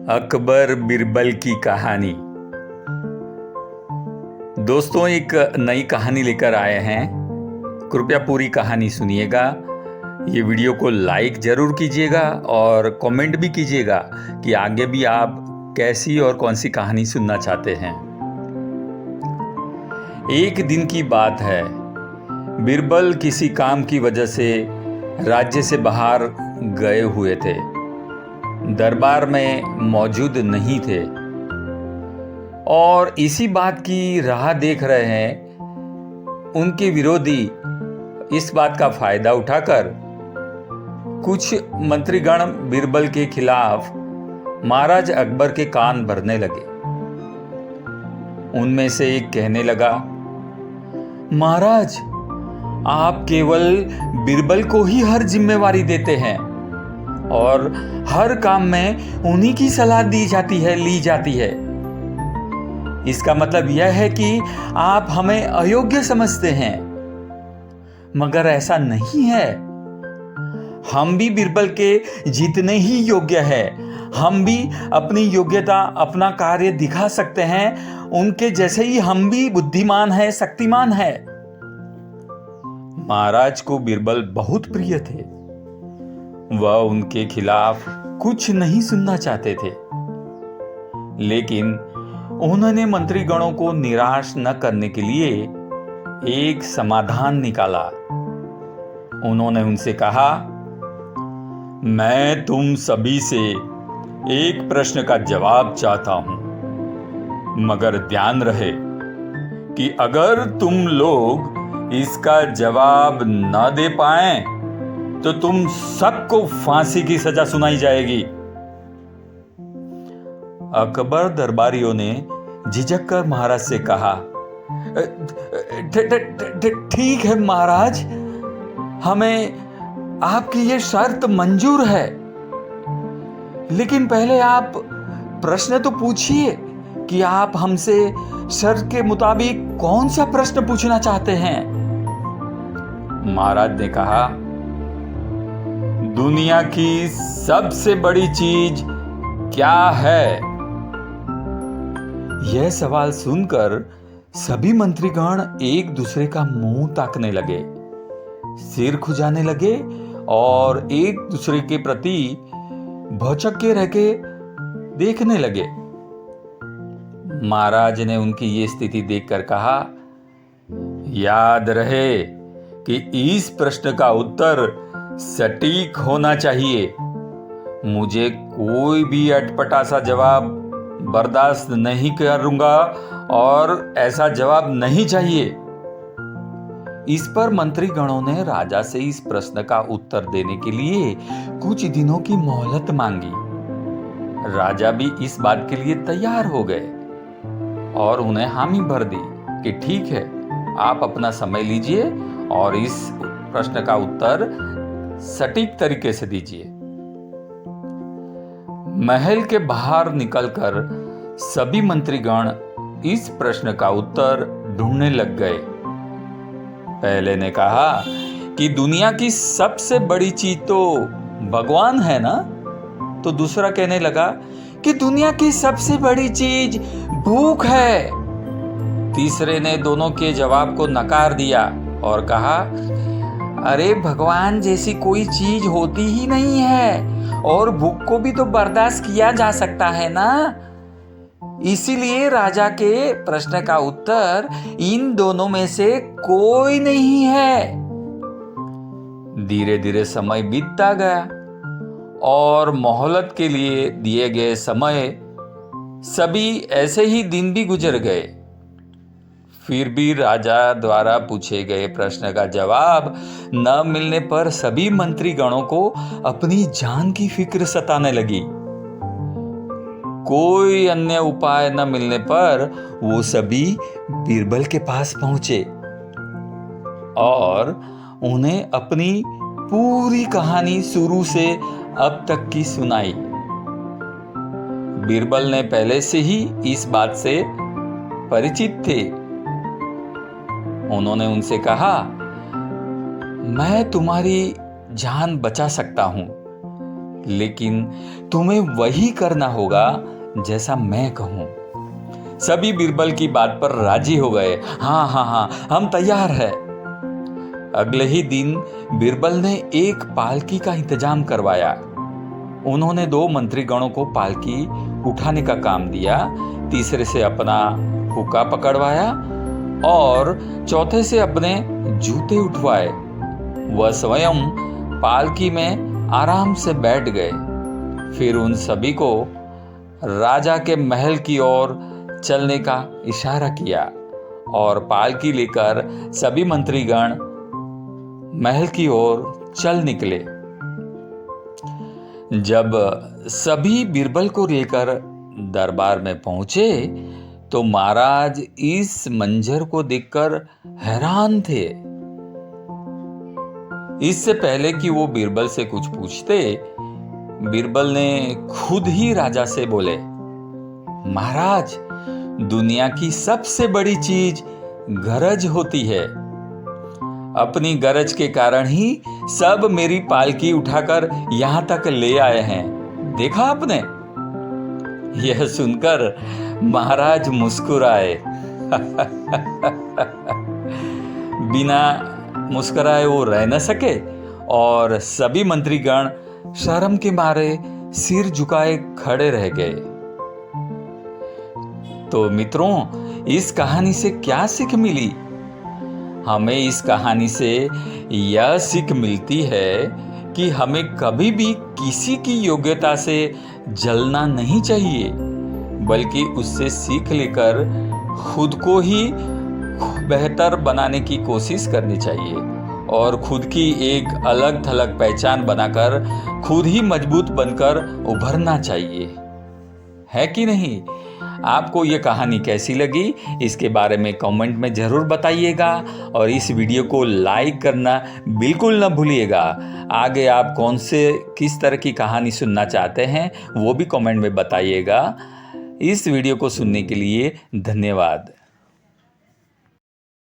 अकबर बिरबल की कहानी। दोस्तों, एक नई कहानी लेकर आए हैं। कृपया पूरी कहानी सुनिएगा। ये वीडियो को लाइक जरूर कीजिएगा और कमेंट भी कीजिएगा कि आगे भी आप कैसी और कौन सी कहानी सुनना चाहते हैं। एक दिन की बात है। बिरबल किसी काम की वजह से राज्य से बाहर गए हुए थे, दरबार में मौजूद नहीं थे और इसी बात की राह देख रहे हैं। उनके विरोधी इस बात का फायदा उठाकर कुछ मंत्रीगण बिरबल के खिलाफ महाराज अकबर के कान भरने लगे। उनमें से एक कहने लगा, महाराज, आप केवल बिरबल को ही हर जिम्मेवारी देते हैं और हर काम में उन्हीं की सलाह ली जाती है। इसका मतलब यह है कि आप हमें अयोग्य समझते हैं, मगर ऐसा नहीं है। हम भी बिरबल के जितने ही योग्य हैं। हम भी अपनी योग्यता, अपना कार्य दिखा सकते हैं। उनके जैसे ही हम भी बुद्धिमान हैं, शक्तिमान हैं। महाराज को बिरबल बहुत प्रिय थे। वह उनके खिलाफ कुछ नहीं सुनना चाहते थे, लेकिन उन्होंने मंत्रीगणों को निराश न करने के लिए एक समाधान निकाला। उन्होंने उनसे कहा, मैं तुम सभी से एक प्रश्न का जवाब चाहता हूं, मगर ध्यान रहे कि अगर तुम लोग इसका जवाब न दे पाए तो तुम सबको फांसी की सजा सुनाई जाएगी। अकबर दरबारियों ने झिझक कर महाराज से कहा, ठीक है महाराज, हमें आपकी ये शर्त मंजूर है, लेकिन पहले आप प्रश्न तो पूछिए कि आप हमसे शर्त के मुताबिक कौन सा प्रश्न पूछना चाहते हैं। महाराज ने कहा, दुनिया की सबसे बड़ी चीज क्या है? यह सवाल सुनकर सभी मंत्रीगण एक दूसरे का मुंह ताकने लगे, सिर खुजाने लगे और एक दूसरे के प्रति भौचक्के रह के देखने लगे। महाराज ने उनकी ये स्थिति देखकर कहा, याद रहे कि इस प्रश्न का उत्तर सटीक होना चाहिए। मुझे कोई भी अटपटा सा जवाब बर्दाश्त नहीं करूंगा और ऐसा जवाब नहीं चाहिए। इस पर मंत्रीगणों ने राजा से इस प्रश्न का उत्तर देने के लिए कुछ दिनों की मोहलत मांगी। राजा भी इस बात के लिए तैयार हो गए और उन्हें हामी भर दी कि ठीक है, आप अपना समय लीजिए और इस प्रश्न का उत्तर सटीक तरीके से दीजिए। महल के बाहर निकलकर सभी मंत्रीगण इस प्रश्न का उत्तर ढूंढने लग गए। पहले ने कहा कि दुनिया की सबसे बड़ी चीज तो भगवान है ना? तो दूसरा कहने लगा कि दुनिया की सबसे बड़ी चीज भूख है। तीसरे ने दोनों के जवाब को नकार दिया और कहा, अरे भगवान जैसी कोई चीज होती ही नहीं है और भूख को भी तो बर्दाश्त किया जा सकता है ना। इसीलिए राजा के प्रश्न का उत्तर इन दोनों में से कोई नहीं है। धीरे धीरे समय बीतता गया और मोहलत के लिए दिए गए समय सभी ऐसे ही दिन भी गुजर गए। फिर भी राजा द्वारा पूछे गए प्रश्न का जवाब न मिलने पर सभी मंत्रीगणों को अपनी जान की फिक्र सताने लगी। कोई अन्य उपाय न मिलने पर वो सभी बिरबल के पास पहुंचे और उन्हें अपनी पूरी कहानी शुरू से अब तक की सुनाई। बिरबल ने पहले से ही इस बात से परिचित थे। उन्होंने उनसे कहा, मैं तुम्हारी जान बचा सकता हूं, लेकिन तुम्हें वही करना होगा जैसा मैं कहूं। सभी बीरबल की बात पर राजी हो गए। हाँ हाँ हाँ, हम तैयार हैं। अगले ही दिन बीरबल ने एक पालकी का इंतजाम करवाया। उन्होंने 2 मंत्रीगणों को पालकी उठाने का काम दिया, तीसरे से अपना हुक्का पकड़वाया और चौथे से अपने जूते उठवाए। वह स्वयं पालकी में आराम से बैठ गए। फिर उन सभी को राजा के महल की ओर चलने का इशारा किया और पालकी लेकर सभी मंत्रीगण महल की ओर चल निकले। जब सभी बीरबल को लेकर दरबार में पहुंचे तो महाराज इस मंजर को देखकर हैरान थे। इससे पहले कि वो बीरबल से कुछ पूछते, बीरबल ने खुद ही राजा से बोले, महाराज, दुनिया की सबसे बड़ी चीज गरज होती है। अपनी गरज के कारण ही सब मेरी पालकी उठाकर यहां तक ले आए हैं। देखा आपने? यह सुनकर महाराज मुस्कुराए। बिना मुस्कुराए वो रह न सके और सभी मंत्रीगण शर्म के मारे सिर झुकाए खड़े रह गए। तो मित्रों, इस कहानी से क्या सीख मिली? हमें इस कहानी से यह सीख मिलती है कि हमें कभी भी किसी की योग्यता से जलना नहीं चाहिए, बल्कि उससे सीख लेकर खुद को ही बेहतर बनाने की कोशिश करनी चाहिए और खुद की एक अलग थलग पहचान बनाकर खुद ही मजबूत बनकर उभरना चाहिए, है कि नहीं? आपको ये कहानी कैसी लगी, इसके बारे में कमेंट में ज़रूर बताइएगा और इस वीडियो को लाइक करना बिल्कुल न भूलिएगा। आगे आप किस तरह की कहानी सुनना चाहते हैं वो भी कमेंट में बताइएगा। इस वीडियो को सुनने के लिए धन्यवाद।